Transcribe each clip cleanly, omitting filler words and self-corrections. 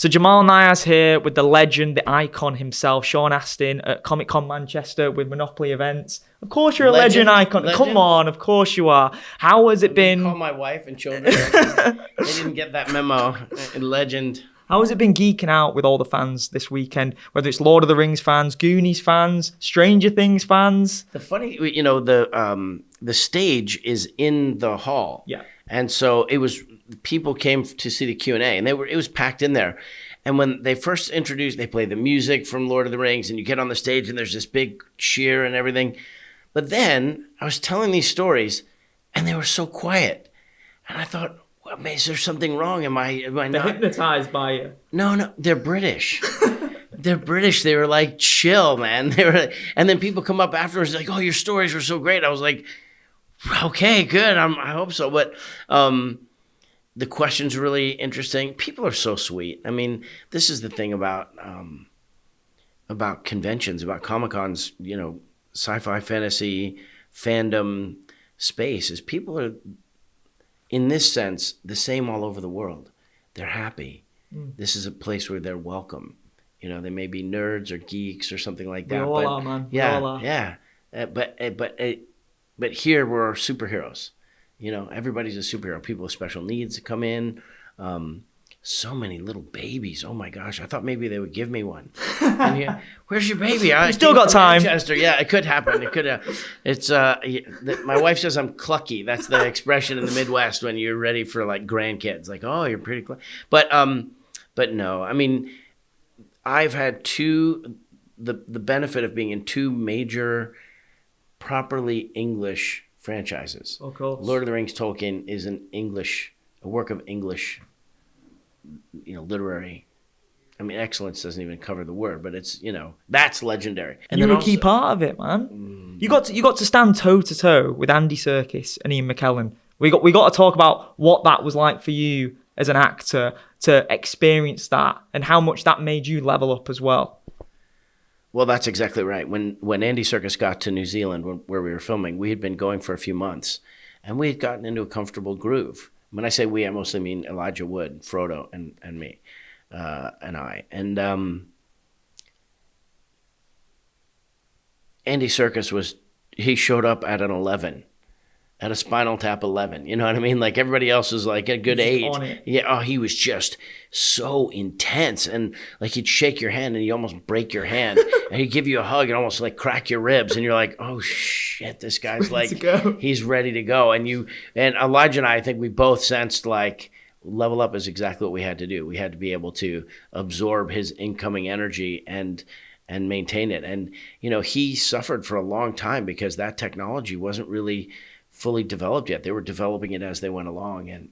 So Jamal Niaz here with the legend, the icon himself, Sean Astin at Comic-Con Manchester with Monopoly Events. Of course you're a legend icon. Legend? Come on, of course you are. How has it been? Call my wife and children. They didn't get that memo. Legend. How has it been geeking out with all the fans this weekend? Whether it's Lord of the Rings fans, Goonies fans, Stranger Things fans. The funny, the stage is in the hall. Yeah. And so people came to see the Q&A, and it was packed in there. And when they first introduced, they play the music from Lord of the Rings, and you get on the stage, and there's this big cheer and everything. But then I was telling these stories, and they were so quiet. And I thought, well, is there something wrong? Am I They're not hypnotized by you. No, they're British. They're British. They were like, chill, man. And then people come up afterwards like, oh, your stories were so great. I was like, okay, good. I hope so. But the question's really interesting. People are so sweet. I mean, this is the thing about conventions, about Comic-Cons, sci-fi, fantasy, fandom space, is people are, in this sense, the same all over the world. They're happy. This is a place where they're welcome. They may be nerds or geeks or something like that. We all are, man. Yeah, we all are. Yeah. But here we're superheroes. Everybody's a superhero. People with special needs come in. So many little babies. Oh my gosh! I thought maybe they would give me one. And where's your baby? I still got time. Manchester. Yeah, it could happen. It could. It's. My wife says I'm clucky. That's the expression in the Midwest when you're ready for like grandkids. Like, oh, you're pretty clucky. But no. I mean, I've had the benefit of being in two major, properly English franchises. Of course. Lord of the Rings, Tolkien is a work of English, literary. I mean, excellence doesn't even cover the word, but it's, that's legendary. And you were a key part of it, man. You got to stand toe to toe with Andy Serkis and Ian McKellen. We got to talk about what that was like for you as an actor to experience that and how much that made you level up as well. Well, that's exactly right. When Andy Serkis got to New Zealand, where we were filming, we had been going for a few months, and we had gotten into a comfortable groove. When I say we, I mostly mean Elijah Wood, Frodo, and me, and I. And Andy Serkis he showed up at an 11. At a Spinal Tap 11, you know what I mean? Like everybody else was like a good 8. Yeah, oh, he was just so intense, and like he'd shake your hand and he'd almost break your hand, and he'd give you a hug and almost like crack your ribs, and you're like, oh shit, this guy's like, he's ready to go. And Elijah and I think we both sensed like level up is exactly what we had to do. We had to be able to absorb his incoming energy and maintain it. And he suffered for a long time because that technology wasn't really fully developed yet. They were developing it as they went along,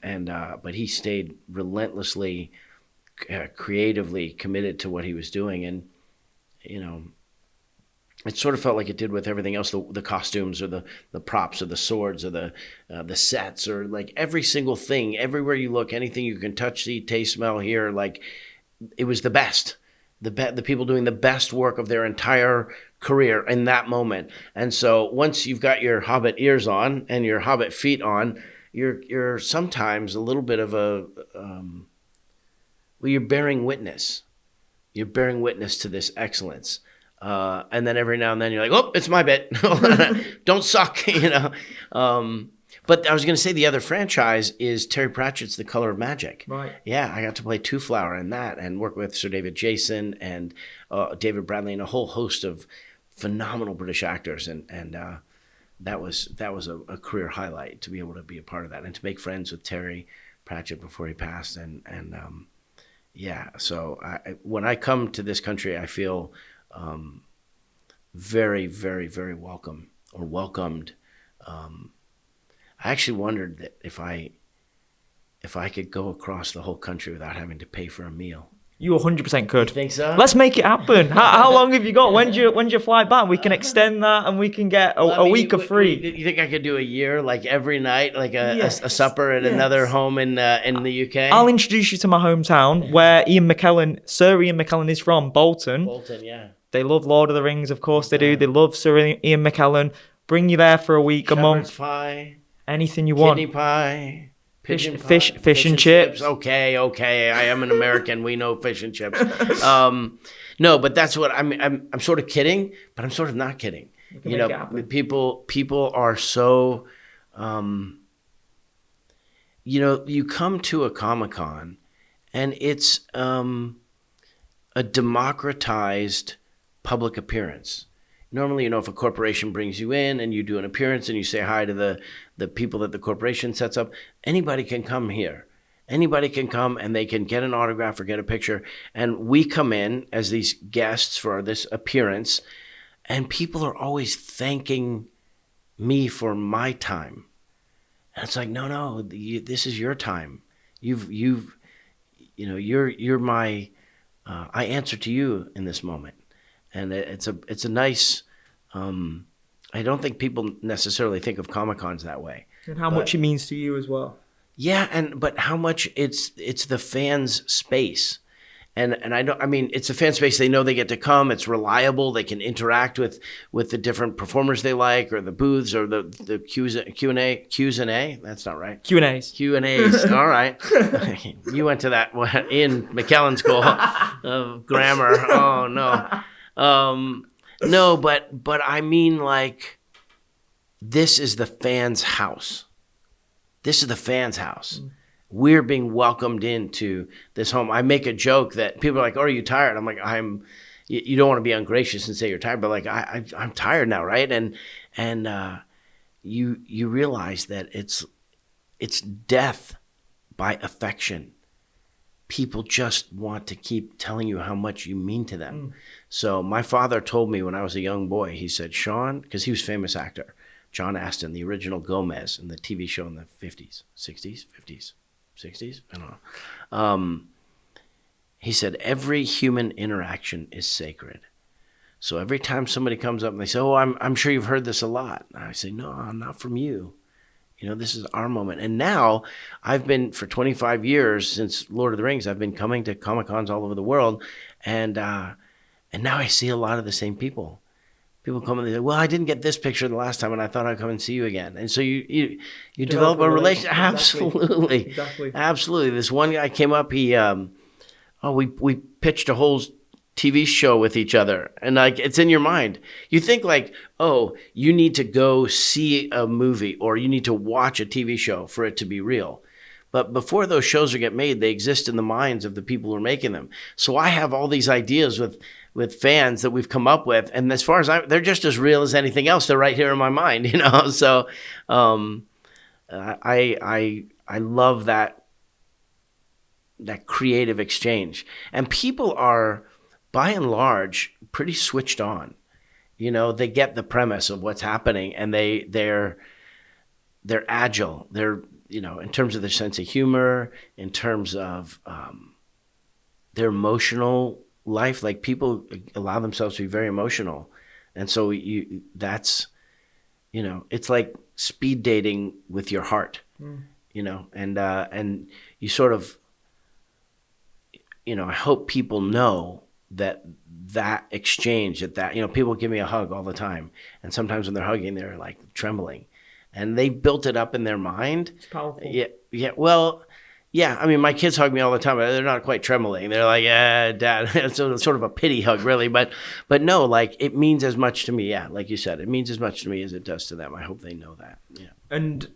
but he stayed relentlessly, creatively committed to what he was doing, and it sort of felt like it did with everything else, the costumes or the props or the swords or the sets or like every single thing, everywhere you look, anything you can touch, see, taste, smell, hear, like it was the best. The people doing the best work of their entire career in that moment. And so once you've got your Hobbit ears on and your Hobbit feet on, you're sometimes a little bit of you're bearing witness. You're bearing witness to this excellence. And then every now and then you're like, oh, it's my bit. Don't suck, But I was going to say the other franchise is Terry Pratchett's The Color of Magic. Right. Yeah, I got to play Two Flower in that and work with Sir David Jason and David Bradley and a whole host of phenomenal British actors. And that was a career highlight to be able to be a part of that and to make friends with Terry Pratchett before he passed. So when I come to this country, I feel very, very, very welcome or welcomed. I actually wondered that if I could go across the whole country without having to pay for a meal. You 100% could. You think so? Let's make it happen. How long have you got? When's your flight back? We can extend that and we can get a week of free. You think I could do a year, like every night, like a supper at another home in the UK? I'll introduce you to my hometown where Sir Ian McKellen is from, Bolton. Bolton, yeah. They love Lord of the Rings, of course they do. They love Sir Ian McKellen. Bring you there for a week, a month. Pie. Anything you want. Kidney pie. Pigeon pie, fish and chips. Okay. I am an American. We know fish and chips. No, but that's what I'm sort of kidding, but I'm sort of not kidding. You know, people are so, you know, you come to a Comic-Con and it's a democratized public appearance. Normally, you know, if a corporation brings you in and you do an appearance and you say hi to the people that the corporation sets up, anybody can come here. Anybody can come and they can get an autograph or get a picture. And we come in as these guests for this appearance, and people are always thanking me for my time. And it's like, no, this is your time. You're my, I answer to you in this moment. And it's a nice, I don't think people necessarily think of Comic-Cons that way. And how much it means to you as well. Yeah, but how much it's the fans' space. And it's a fan space. They know they get to come. It's reliable. They can interact with the different performers they like, or the booths, or the Q's and A. That's not right. Q&A's. All right. You went to that in McKellen School of Grammar. Oh no. No, but I mean, like, this is the fans' house. This is the fans' house. We're being welcomed into this home. I make a joke that people are like, "Oh, are you tired?" I'm like, you don't want to be ungracious and say you're tired, but like, I'm tired now, right? And you realize that it's death by affection. People just want to keep telling you how much you mean to them. So my father told me when I was a young boy, he said, "Sean," because he was a famous actor, John Astin, the original Gomez in the TV show in the 50s, 60s, 50s, 60s, I don't know. He said, every human interaction is sacred. So every time somebody comes up and they say, "Oh, I'm sure you've heard this a lot." And I say, "No, not from you. You know, this is our moment." And now I've been, for 25 years, since Lord of the Rings, I've been coming to Comic-Cons all over the world. And now I see a lot of the same people. People come and they say, "Well, I didn't get this picture the last time, and I thought I'd come and see you again." And so you develop a relationship. Absolutely. Exactly. Absolutely. This one guy came up, we pitched a whole TV show with each other, and like, it's in your mind. You think like, oh, you need to go see a movie or you need to watch a TV show for it to be real. But before those shows get made, they exist in the minds of the people who are making them. So I have all these ideas with fans that we've come up with, and as far as they're just as real as anything else. They're right here in my mind, you know. So I love that creative exchange, and people are, by and large, pretty switched on. You know, they get the premise of what's happening, and they're agile. They're, you know, in terms of their sense of humor, in terms of their emotional life. Like, people allow themselves to be very emotional, and so that's, you know, it's like speed dating with your heart. You know, and you sort of, you know, I hope people know that exchange, that, you know, people give me a hug all the time, and sometimes when they're hugging, they're like trembling, and they built it up in their mind. It's powerful. Yeah. Well, yeah. I mean, my kids hug me all the time, but they're not quite trembling. They're like, "Yeah, Dad." It's sort of a pity hug, really. But no, like, it means as much to me. Yeah, like you said, it means as much to me as it does to them. I hope they know that. Yeah. And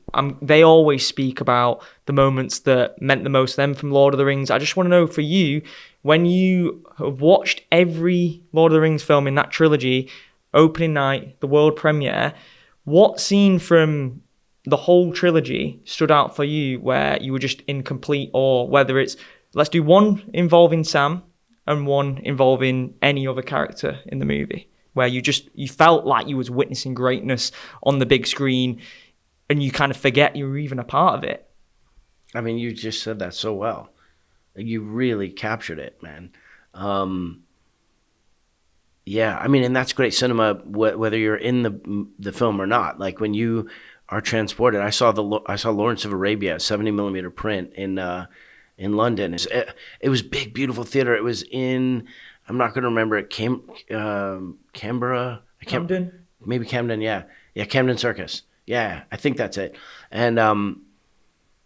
they always speak about the moments that meant the most to them from Lord of the Rings. I just want to know, for you, when you have watched every Lord of the Rings film in that trilogy, opening night, the world premiere, what scene from the whole trilogy stood out for you where you were just in complete awe? Whether it's, let's do one involving Sam and one involving any other character in the movie, where you felt like you was witnessing greatness on the big screen, and you kind of forget you were even a part of it. I mean, you just said that so well. You really captured it, man. Yeah, I mean, and that's great cinema, whether you're in the film or not. Like, when you are transported, I saw Lawrence of Arabia, 70 millimeter print in London. It was big, beautiful theater. It was in, I'm not going to remember it, Canberra, Camden, maybe Camden, yeah, Camden Serkis. Yeah, I think that's it. And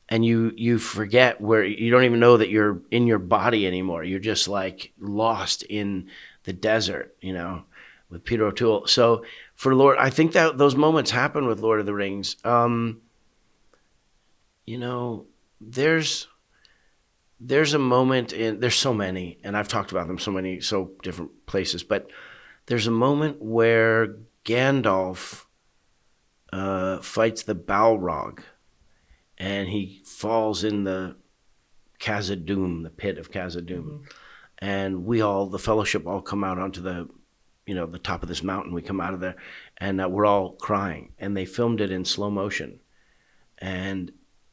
and you forget where you don't even know that you're in your body anymore. You're just like lost in the desert, with Peter O'Toole. So for Lord, I think that those moments happen with Lord of the Rings. There's a moment there's so many, and I've talked about them so different places, but there's a moment where Gandalf fights the Balrog, and he falls in the Khazad-dûm, the pit of Khazad-dûm. And the fellowship all come out onto the top of this mountain. We come out of there, and we're all crying. And they filmed it in slow motion. And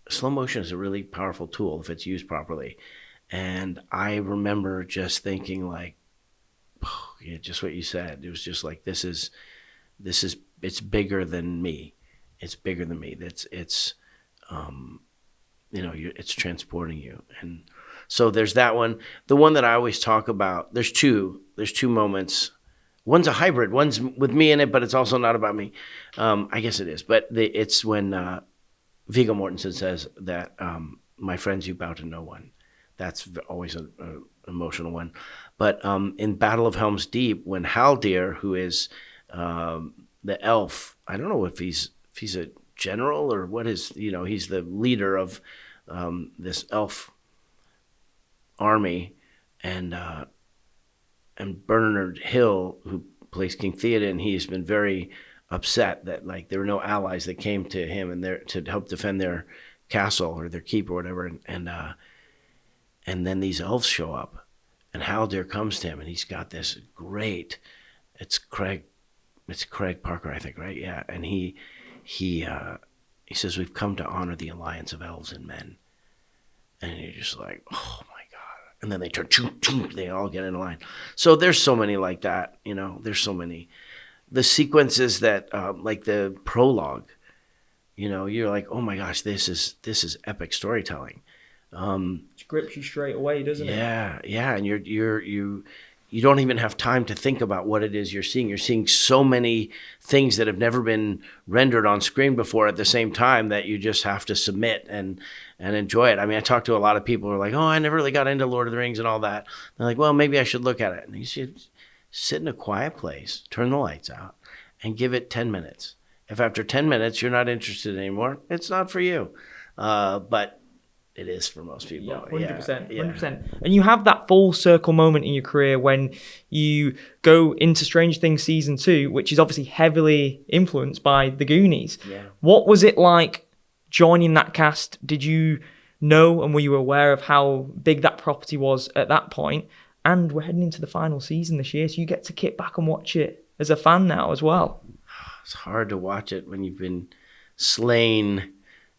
slow motion is a really powerful tool if it's used properly. And I remember just thinking like, just what you said. It was just like, it's bigger than me. It's bigger than me. It's transporting you. And so there's that one. The one that I always talk about, there's two moments. One's a hybrid. One's with me in it, but it's also not about me. I guess it is. But it's when Viggo Mortensen says that, my friends, you bow to no one. That's always an emotional one. But in Battle of Helm's Deep, when Haldir, who is the elf, I don't know if he's a general or what is, he's the leader of this elf army, and Bernard Hill, who plays King Theoden, he has been very upset that like there were no allies that came to him and there to help defend their castle or their keep or whatever, and then these elves show up, and Haldir comes to him, and he's got this great, it's Craig Parker, I think, right? Yeah, and he says, we've come to honor the alliance of elves and men. And you're just like, oh my God. And then they turn, they all get in line. So there's so many like that, there's so many. The sequences that, like the prologue, you're like, oh my gosh, this is epic storytelling. It grips you straight away, doesn't it? Yeah. And you don't even have time to think about what it is you're seeing. You're seeing so many things that have never been rendered on screen before at the same time that you just have to submit and enjoy it. I mean, I talk to a lot of people who are like, oh, I never really got into Lord of the Rings and all that. They're like, well, maybe I should look at it. And you should sit in a quiet place, turn the lights out, and give it 10 minutes. If after 10 minutes you're not interested anymore, it's not for you. But it is for most people. Yeah, 100%. 100%. And you have that full circle moment in your career when you go into Stranger Things season 2, which is obviously heavily influenced by the Goonies. Yeah. What was it like joining that cast? Did you know and were you aware of how big that property was at that point? And we're heading into the final season this year, so you get to kick back and watch it as a fan now as well. It's hard to watch it when you've been slain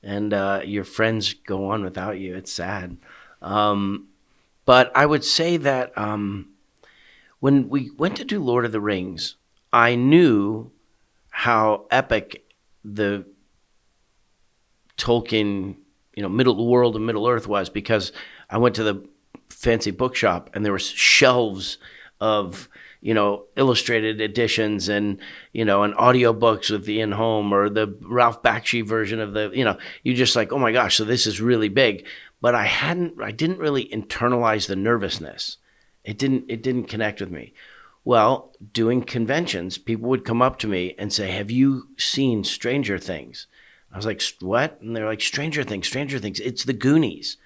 and your friends go on without you. It's sad. But I would say that when we went to do Lord of the Rings, I knew how epic the Tolkien, Middle World and Middle Earth was, because I went to the fancy bookshop and there were shelves of illustrated editions and audiobooks with Ian Holm or the Ralph Bakshi version of you just like, oh my gosh, so this is really big. But I didn't really internalize the nervousness. It didn't connect with me. Well, doing conventions, people would come up to me and say, have you seen Stranger Things? I was like, what? And they're like, Stranger Things. It's the Goonies.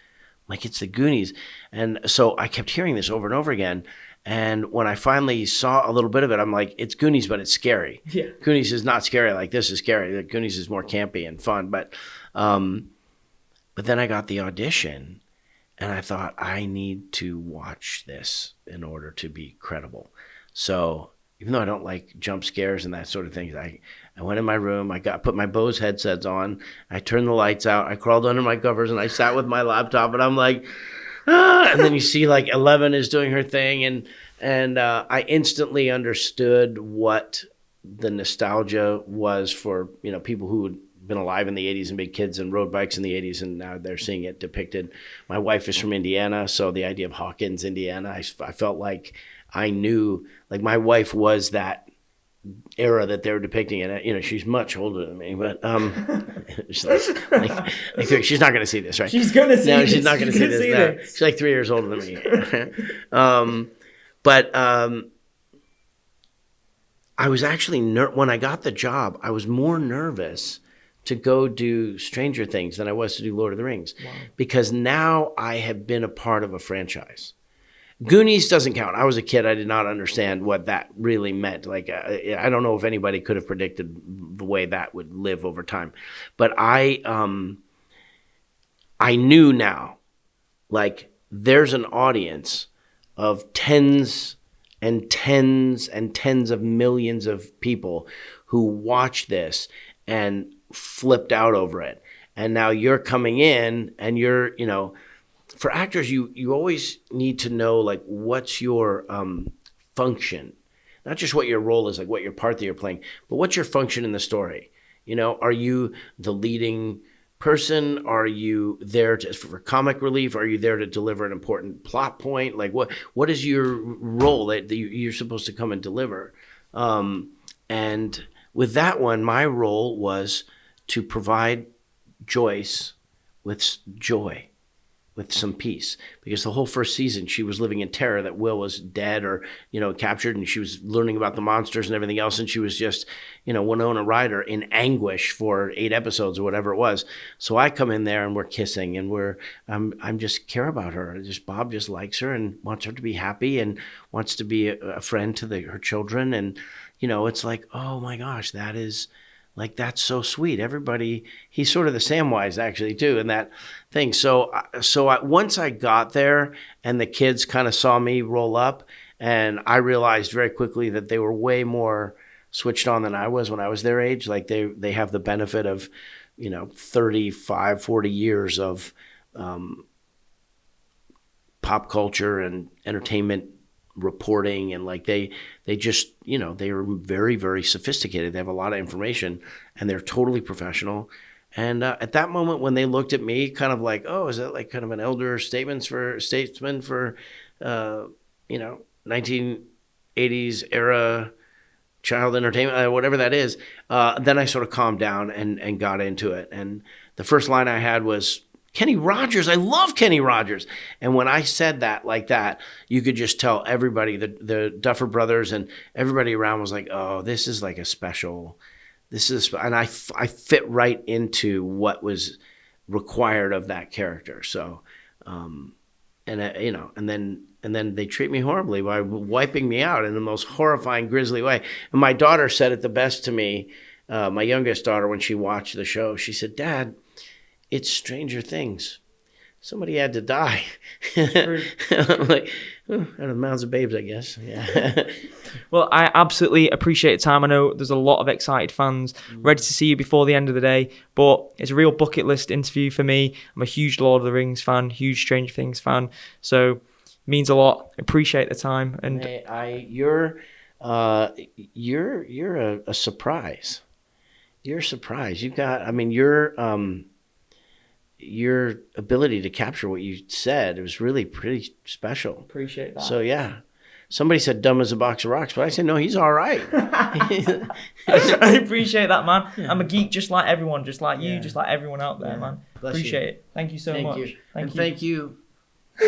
I'm like, it's the Goonies. And so I kept hearing this over and over again. And when I finally saw a little bit of it, I'm like, it's Goonies, but it's scary. Yeah. Goonies is not scary like this is scary. The Goonies is more campy and fun. But then I got the audition, and I thought, I need to watch this in order to be credible. So even though I don't like jump scares and that sort of thing, I went in my room, put my Bose headsets on, I turned the lights out, I crawled under my covers, and I sat with my laptop, and I'm like, and then you see like Eleven is doing her thing, and I instantly understood what the nostalgia was for people who had been alive in the 80s and big kids and rode bikes in the 80s, and now they're seeing it depicted. My wife is from Indiana, so the idea of Hawkins, Indiana, I felt like I knew, like my wife was that era that they were depicting it. You know, she's much older than me, but she's she's not going to see this, right? She's going to see no, this. She's not going to see this. No. She's like 3 years older than me. But I was actually when I got the job, I was more nervous to go do Stranger Things than I was to do Lord of the Rings, because now I have been a part of a franchise. Goonies doesn't count. I was a kid. I did not understand what that really meant. Like, I don't know if anybody could have predicted the way that would live over time. But I knew now, like, there's an audience of tens and tens and tens of millions of people who watch this and flipped out over it. And now you're coming in and you're, you know, for actors, you always need to know, like, what's your function, not just what your role is, like what your part that you're playing, but what's your function in the story. You know, are you the leading person? Are you there for comic relief? Are you there to deliver an important plot point? Like, what is your role that you're supposed to come and deliver? And with that one, my role was to provide Joyce with joy, with some peace, because the whole first season she was living in terror that Will was dead or, you know, captured, and she was learning about the monsters and everything else, and she was just, you know, Winona Ryder in anguish for 8 episodes or whatever it was. So I come in there and we're kissing and I'm just care about her. Just Bob just likes her and wants her to be happy and wants to be a friend to her children, and, you know, it's like, oh my gosh, that is. Like, that's so sweet. Everybody, he's sort of the Samwise actually too in that thing. So once I got there and the kids kind of saw me roll up, and I realized very quickly that they were way more switched on than I was when I was their age. Like, they have the benefit of, you know, 35, 40 years of pop culture and entertainment reporting, and like they just, you know, they are very, very sophisticated. They have a lot of information and they're totally professional. And at that moment when they looked at me kind of like, oh, is that like kind of an elder statesman for you know, 1980s era child entertainment, whatever that is, then I sort of calmed down and got into it. And the first line I had was, Kenny Rogers, I love Kenny Rogers. And when I said that like that, you could just tell everybody, the Duffer Brothers and everybody around was like, oh, this is like a special, and I fit right into what was required of that character. So, you know, and then they treat me horribly by wiping me out in the most horrifying, grisly way. And my daughter said it the best to me, my youngest daughter, when she watched the show. She said, Dad, it's Stranger Things. Somebody had to die. I'm like, oh, out of the mouths of babes, I guess. Yeah. Well, I absolutely appreciate the time. I know there's a lot of excited fans ready to see you before the end of the day, but it's a real bucket list interview for me. I'm a huge Lord of the Rings fan, huge Stranger Things fan, so it means a lot. Appreciate the time. And you're a surprise. You're a surprise. You've got, I mean, your ability to capture what you said, it was really pretty special. Appreciate that. So yeah, somebody said dumb as a box of rocks, but I said no, he's all right. I appreciate that, man. Yeah. I'm a geek just like everyone, just like you, just like everyone out there, man. Bless appreciate you. it. Thank you so much. Thank you.